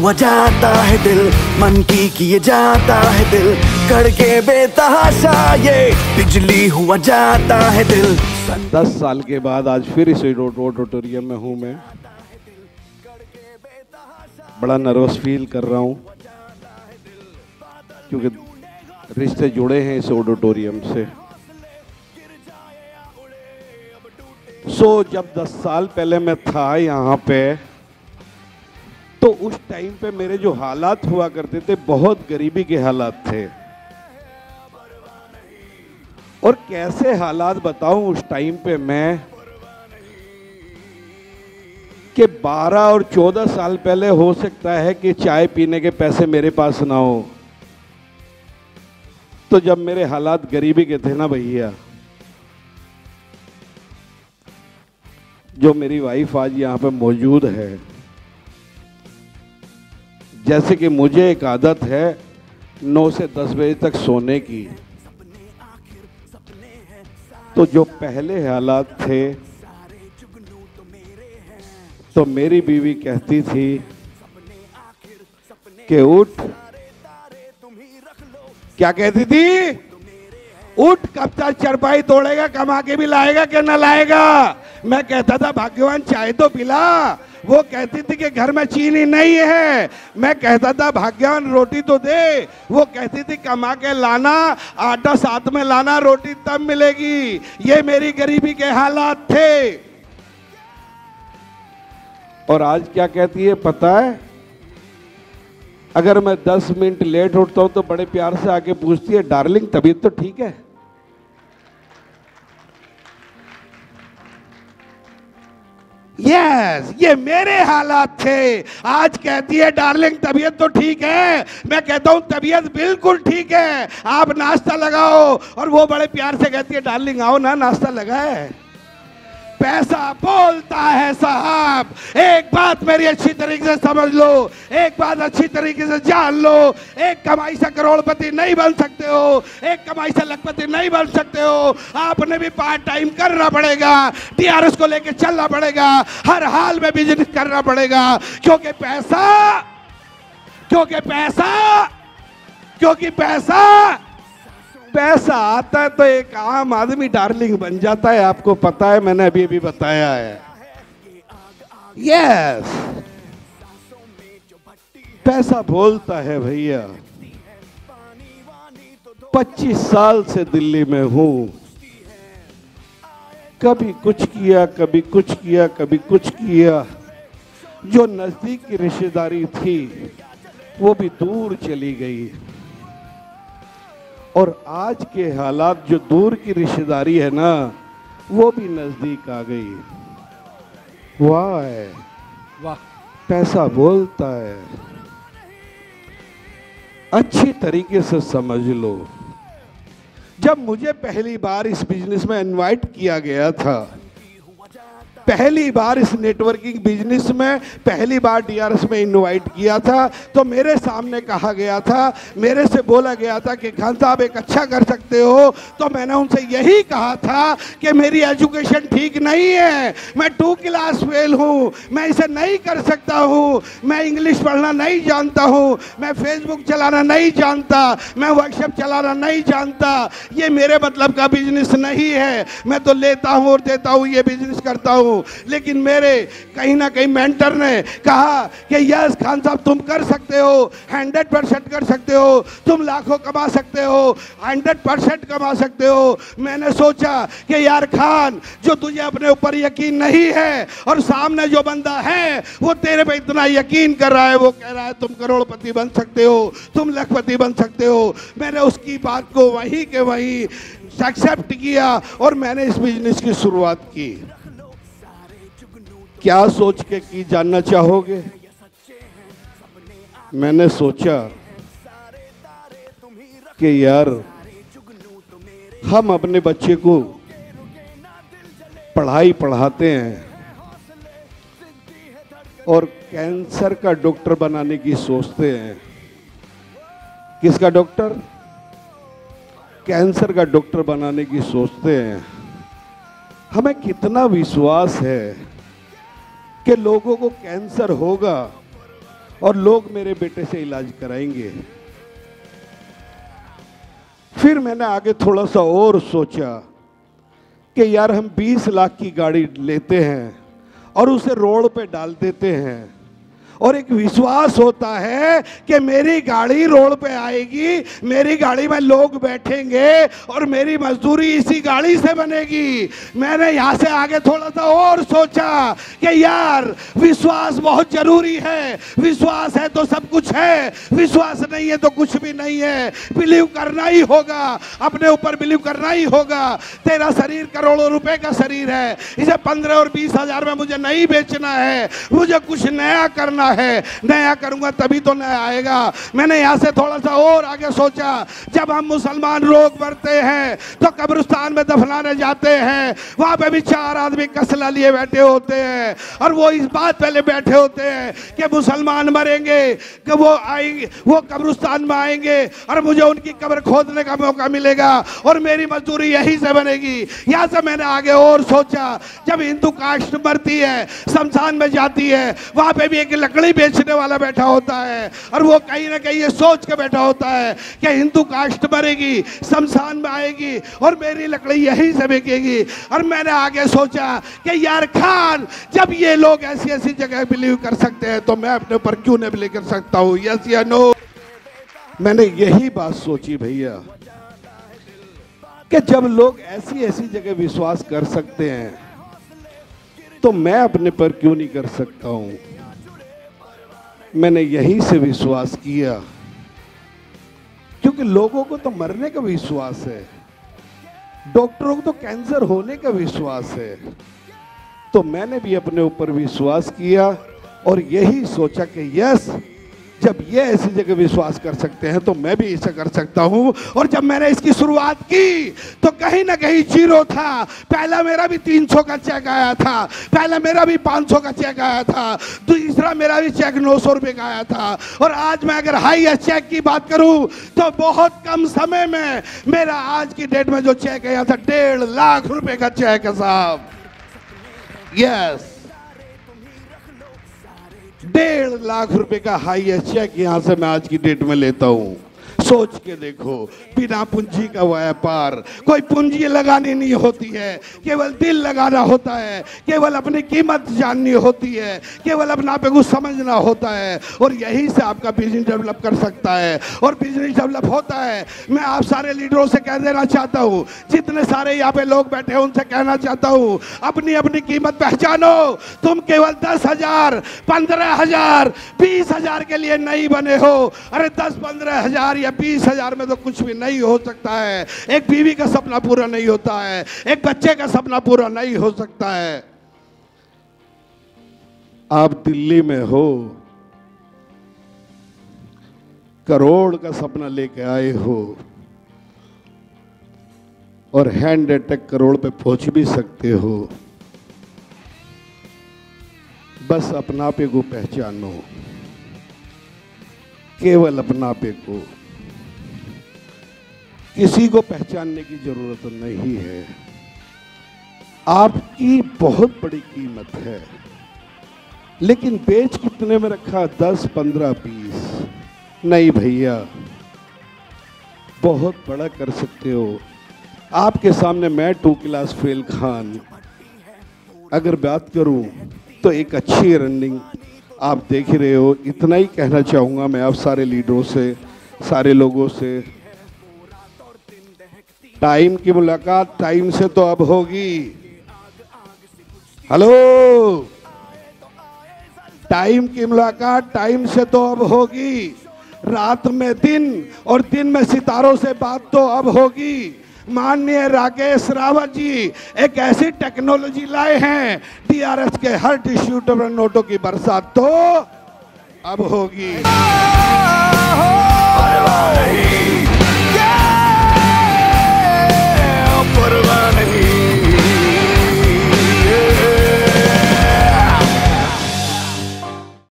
हुआ जाता है दिल, मन की किए जाता है दिल, करके बेतहाशा ये बिजली हुआ जाता है दिल। 10 साल के बाद आज फिर इस ऑडिटोरियम में हूँ मैं। बड़ा नर्वस फील कर रहा हूँ क्योंकि रिश्ते जुड़े हैं इस ऑडिटोरियम से। जब 10 साल पहले मैं था यहाँ पे, तो उस टाइम पे मेरे जो हालात हुआ करते थे बहुत गरीबी के हालात थे। और कैसे हालात बताऊं उस टाइम पे मैं, कि 12 और 14 साल पहले हो सकता है कि चाय पीने के पैसे मेरे पास ना हो। तो जब मेरे हालात गरीबी के थे ना भैया, जो मेरी वाइफ आज यहाँ पे मौजूद है, जैसे कि मुझे एक आदत है 9 से 10 बजे तक सोने की, तो जो पहले हालात थे तो मेरी बीवी कहती थी कि उठ, क्या कहती थी, उठ, कब तक चरपाई तोड़ेगा, कमा के भी लाएगा कि ना लाएगा। मैं कहता था भाग्यवान चाय तो पिला। वो कहती थी कि घर में चीनी नहीं है। मैं कहता था भाग्यवान रोटी तो दे। वो कहती थी कमा के लाना, आटा साथ में लाना, रोटी तब मिलेगी। ये मेरी गरीबी के हालात थे। और आज क्या कहती है पता है, अगर मैं 10 मिनट लेट उठता हूं तो बड़े प्यार से आके पूछती है, डार्लिंग तबीयत तो ठीक है। यस, ये मेरे हालात थे। आज कहती है डार्लिंग तबीयत तो ठीक है। मैं कहता हूं तबीयत बिल्कुल ठीक है, आप नाश्ता लगाओ। और वो बड़े प्यार से कहती है डार्लिंग आओ ना, नाश्ता लगाए। पैसा बोलता है साहब। एक बात मेरी अच्छी तरीके से समझ लो, एक बात अच्छी तरीके से जान लो, एक कमाई से करोड़पति नहीं बन सकते हो, एक कमाई से लखपति नहीं बन सकते हो। आपने भी पार्ट टाइम करना पड़ेगा, टीआरएस को लेके चलना पड़ेगा, हर हाल में बिजनेस करना पड़ेगा। क्योंकि पैसा आता है तो एक आम आदमी डार्लिंग बन जाता है। आपको पता है, मैंने अभी अभी बताया है। यस, पैसा बोलता है भैया। 25 साल से दिल्ली में हूं, कभी कुछ किया, कभी कुछ किया, कभी कुछ किया। जो नजदीक की रिश्तेदारी थी वो भी दूर चली गई, और आज के हालात जो दूर की रिश्तेदारी है ना, वो भी नजदीक आ गई। वाह, पैसा बोलता है। अच्छी तरीके से समझ लो, जब मुझे पहली बार इस बिजनेस में इनवाइट किया गया था, पहली बार इस नेटवर्किंग बिजनेस में पहली बार डीआरएस में इनवाइट किया था, तो मेरे सामने कहा गया था, मेरे से बोला गया था कि खान साहब एक अच्छा कर सकते हो। तो मैंने उनसे यही कहा था कि मेरी एजुकेशन ठीक नहीं है, मैं 2 क्लास फेल हूँ, मैं इसे नहीं कर सकता हूँ, मैं इंग्लिश पढ़ना नहीं जानता हूँ, मैं फेसबुक चलाना नहीं जानता, मैं व्हाट्सएप चलाना नहीं जानता। ये मेरे मतलब का बिजनेस नहीं है। मैं तो लेता हूँ और देता हूँ, ये बिजनेस करता हूँ। लेकिन मेरे कहीं ना कहीं मेंटर ने कहा कि यस खान साहब तुम कर सकते हो, 100% कर सकते हो, तुम लाखों कमा सकते हो, 100% कमा सकते हो। मैंने सोचा कि यार खान, जो तुझे अपने ऊपर यकीन नहीं है और सामने जो बंदा है वो तेरे पे इतना यकीन कर रहा है, वो कह रहा है तुम करोड़पति बन सकते हो, तुम लखपति बन सकते हो। मैंने उसकी बात को वहीं के वहीं एक्सेप्ट किया और मैंने इस बिजनेस की शुरुआत की। क्या सोच के की जानना चाहोगे? मैंने सोचा कि यार हम अपने बच्चे को पढ़ाई पढ़ाते हैं और कैंसर का डॉक्टर बनाने की सोचते हैं। किसका डॉक्टर? कैंसर का डॉक्टर बनाने की सोचते हैं। हमें कितना विश्वास है कि लोगों को कैंसर होगा और लोग मेरे बेटे से इलाज कराएंगे। फिर मैंने आगे थोड़ा सा और सोचा कि यार हम 20 लाख की गाड़ी लेते हैं और उसे रोड पे डाल देते हैं, और एक विश्वास होता है कि मेरी गाड़ी रोड पे आएगी, मेरी गाड़ी में लोग बैठेंगे और मेरी मजदूरी इसी गाड़ी से बनेगी। मैंने यहाँ से आगे थोड़ा सा और सोचा कि यार विश्वास बहुत जरूरी है। विश्वास है तो सब कुछ है, विश्वास नहीं है तो कुछ भी नहीं है। बिलीव करना ही होगा, अपने ऊपर बिलीव करना ही होगा। तेरा शरीर करोड़ों रुपए का शरीर है, इसे 15 और 20 हजार में मुझे नहीं बेचना है, मुझे कुछ नया करना है। नया करूंगा तभी तो नया आएगा। मैंने यहां से थोड़ा सा और आगे सोचा, जब हम मुसलमान लोग मरते हैं तो कब्रिस्तान में दफनाने जाते हैं, वहां पे भी 4 आदमी कसला लिए बैठे होते हैं और वो इस बात पहले बैठे होते हैं कि मुसलमान मरेंगे कि वो आएंगे, वो कब्रिस्तान में आएंगे और मुझे उनकी कब्र खोदने का मौका मिलेगा और मेरी मजदूरी यहीं से बनेगी। यहां से मैंने आगे और सोचा, जब हिंदू कास्ट मरती है, शमशान में जाती है, वहां पे भी एक लकड़ी बेचने वाला बैठा होता है और वो कहीं ना कहीं ये सोच के बैठा होता है कि हिंदू कास्ट मरेगी, शमशान में आएगी और मेरी लकड़ी यहीं से बिकेगी। और मैंने आगे सोचा कि यार खान, जब ये लोग ऐसी ऐसी जगह बिलीव कर सकते हैं तो मैं अपने ऊपर क्यों नहीं बिलीव कर सकता हूं? यस या नो? मैंने यही बात सोची भैया कि जब लोग ऐसी ऐसी जगह विश्वास कर सकते हैं तो मैं अपने पर क्यों नहीं कर सकता हूं। मैंने यही से विश्वास किया, क्योंकि लोगों को तो मरने का विश्वास है, डॉक्टरों को तो कैंसर होने का विश्वास है। तो मैंने भी अपने ऊपर विश्वास किया और यही सोचा कि यस, जब ये ऐसी जगह विश्वास कर सकते हैं तो मैं भी इसे कर सकता हूं। और जब मैंने इसकी शुरुआत की तो कहीं ना कहीं जीरो था। पहला मेरा भी 300 का चेक आया था, पहला मेरा भी 500 का चेक आया था, दूसरा मेरा भी चेक 900 रुपए का आया था। और आज मैं अगर हाईएस्ट चेक की बात करूं तो बहुत कम समय में मेरा आज की डेट में जो चेक आया था 1.5 लाख रुपए का चेक है साहब। यस, 1.5 लाख रुपए का हाईएस्ट चेक यहां से मैं आज की डेट में लेता हूं। सोच के देखो, बिना पूंजी का व्यापार, कोई पूंजी लगानी नहीं होती है, केवल दिल लगाना होता है, केवल अपनी कीमत जाननी होती है, केवल अपना पे कुछ समझना होता है और यही से आपका बिजनेस डेवलप कर सकता है। और बिजनेस डेवलप होता है। मैं आप सारे लीडरों से कह देना चाहता हूँ, जितने सारे यहाँ पे लोग बैठे हैं उनसे कहना चाहता हूँ, अपनी अपनी कीमत पहचानो। तुम केवल 10,000, 15,000, 20,000 के लिए नहीं बने हो। अरे 10-15,000 या 20,000 में तो कुछ भी नहीं हो सकता है। एक बीवी का सपना पूरा नहीं होता है, एक बच्चे का सपना पूरा नहीं हो सकता है। आप दिल्ली में हो, करोड़ का सपना लेके आए हो और हैंड अटैक करोड़ पे पहुंच भी सकते हो। बस अपनापे को पहचानो, केवल अपनापे को। किसी को पहचानने की जरूरत नहीं है। आपकी बहुत बड़ी कीमत है, लेकिन बेच कितने में रखा? 10, 15, 20 नहीं भैया, बहुत बड़ा कर सकते हो। आपके सामने मैं 2 क्लास फेल खान अगर बात करूं तो एक अच्छी रनिंग आप देख रहे हो। इतना ही कहना चाहूंगा मैं आप सारे लीडरों से, सारे लोगों से। टाइम की मुलाकात टाइम से तो अब होगी। हेलो, टाइम की मुलाकात टाइम से तो अब होगी। रात में दिन और दिन में सितारों से बात तो अब होगी। माननीय राकेश रावत जी एक ऐसी टेक्नोलॉजी लाए हैं, DRS के हर टिश्यू नोटों की बरसात तो अब होगी।